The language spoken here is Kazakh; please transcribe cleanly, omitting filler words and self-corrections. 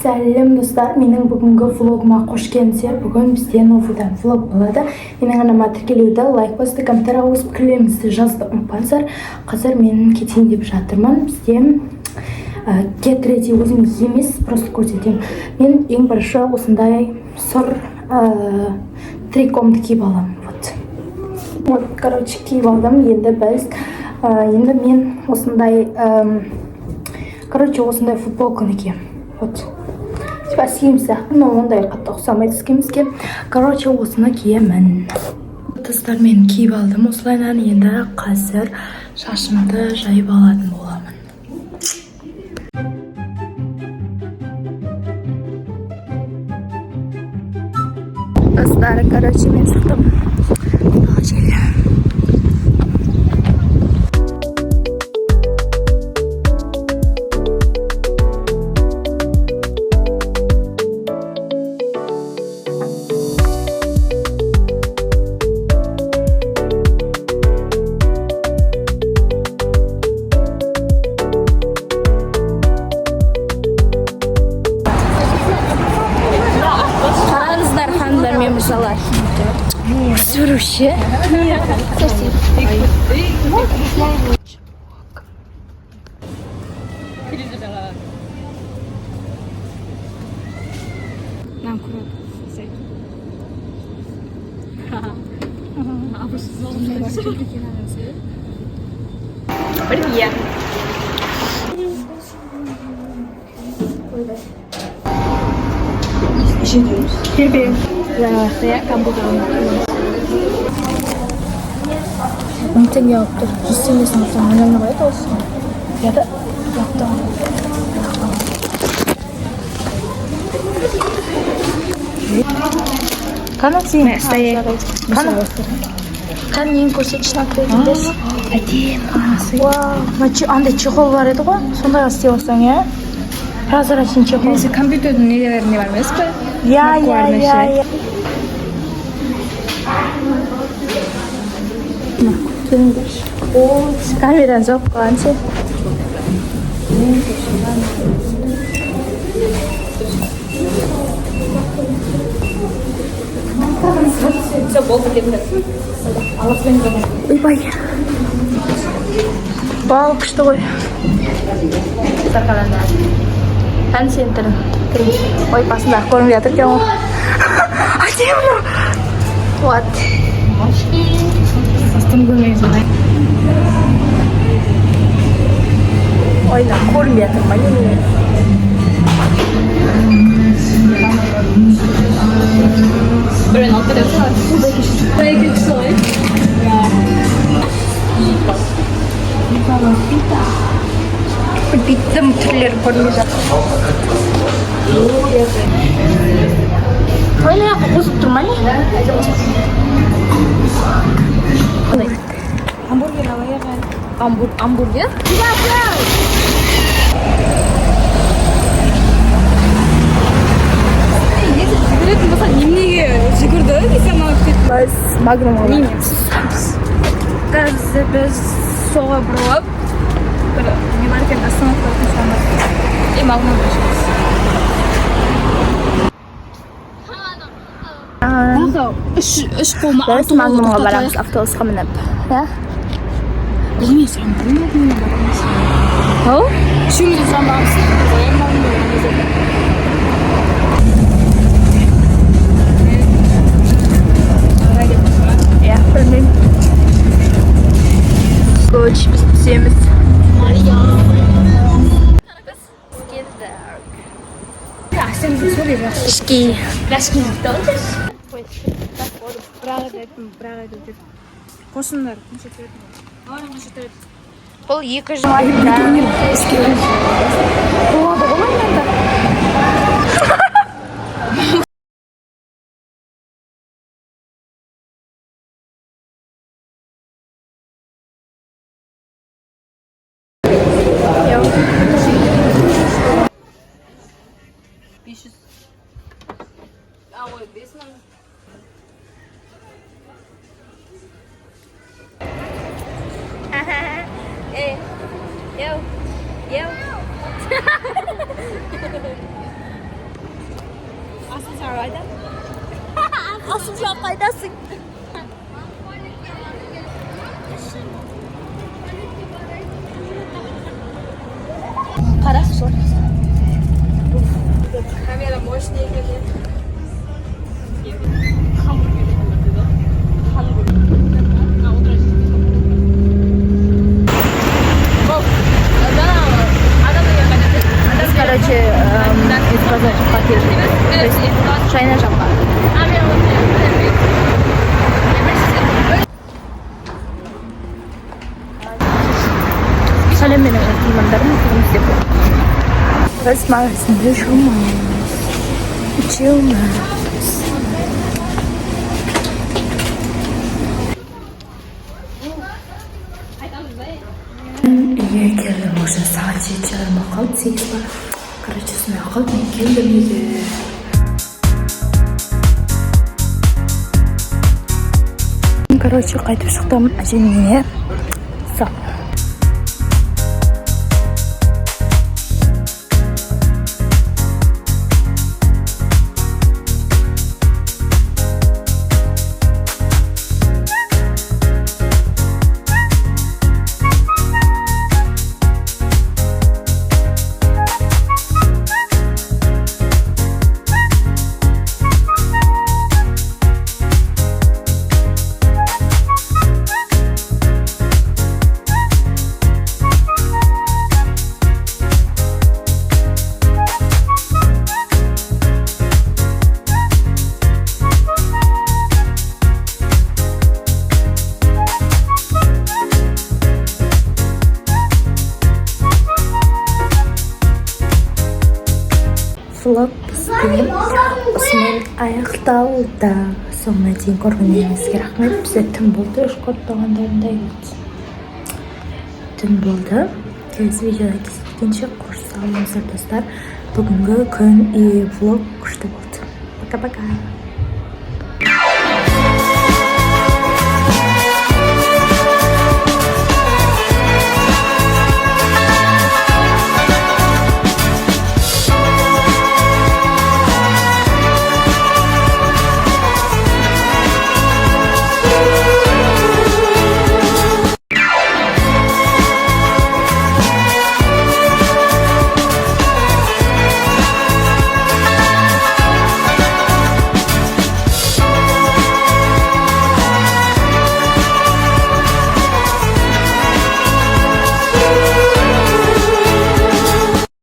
Сәлем достар, менің бүгінгі влогыма қош келдіңіздер. Бүгін бізде новыйдан влог болады. Менің анама тіркелуді, лайк басты, комментарий өз пікірлеріңізді жазды ұмытпаңыздар. Қазір мен кетейін деп жатырмын. Бізде get ready өзім емес, просто көрсетемін. Мен ең бірінші осындай сұр трикомды киіп аламын. Вот, короче, киіп алдым. Енді мен осындай осындай футболканы киемін. Вот. Спасибо, но ондай қатты ұқсамайды ізкемізге. Короче, осыны киемін. Достар, мен киіп алдым. Осылайнан енді қазір шашымды жайып алатын боламын. Достар, короче, мен шықтым. Вообще? Нет. Нам круто. Привет. Привет. Я компьютер. Онтен yaptı. Hissemesini sana önemli bayat olsun. Ya da yaptı. Kana sih? Saya. Kan yang көрсеткішін атырдыңыз. Әдем. Вау. Андай чехол бар еді ғой. Сондай істеп алсаң, иә? Прозрачный чехол. Несі компьютердің нелеріне бар емес пе? Я. О, камераны жоқ қылғанша. Все, болды кетті. Ойбай. Бал күшті ғой. Ән сен түрін. Ой, басында көрініп жатыр екен ғой. Әдемі. Вот. Ойна, көрініп жатыр ма? Бірін алып кетіп шығар. Бұл екі солай. Биттім түрлері көрініп жатыр. Ойна, қосып тұрма не? Hamburger alayım. Hamburger? Жүгіретін болса, немнеге жүгірді десем алып кетті. Біз магнум аламыз. Қазір біз соға бұрылып, бір не бар екен остановка тұрсаңыз. Магнум жүрміз. Үш қолма біз магнумға барамыз автобусқа мініп. Білмейсің, білмеймін барамыз. Ау? Үшеуміз ұзамыз. Я білмеймін. Көч, біз түсеміз. Біз келдік. Әсемді сөйлейді. Ішки. Рәшкен өттіңіз? Бірақ едім. Қосындар, қыншы түретін. Бұл 2 жыл айында. Болады ғой енді. Yo. Sarayda. Asılcan faydasın. Parası sor. Камера мощная или Короче, из базарчика пишет. Шайна жапка. Салем менің тимандарым көміз деп. Біз мағысында жұмамыз. Училмыз. Үйге келдім уже сағат 7:30 қалды, 8 бар. Короче, сондай қалды, мен келдім үйге. Короче, қайтып шықтым әжемнен. Сау. Влог бізбен осымен аяқталды. Соңына дейін көргеніңізге рахмет. Бізде түн болды, үш қорытпағандарындай түн болды. Келесі видеода кездескенше қош сау болыңыздар достар. Бүгінгі күн и влог күшті болды. Пока-пока.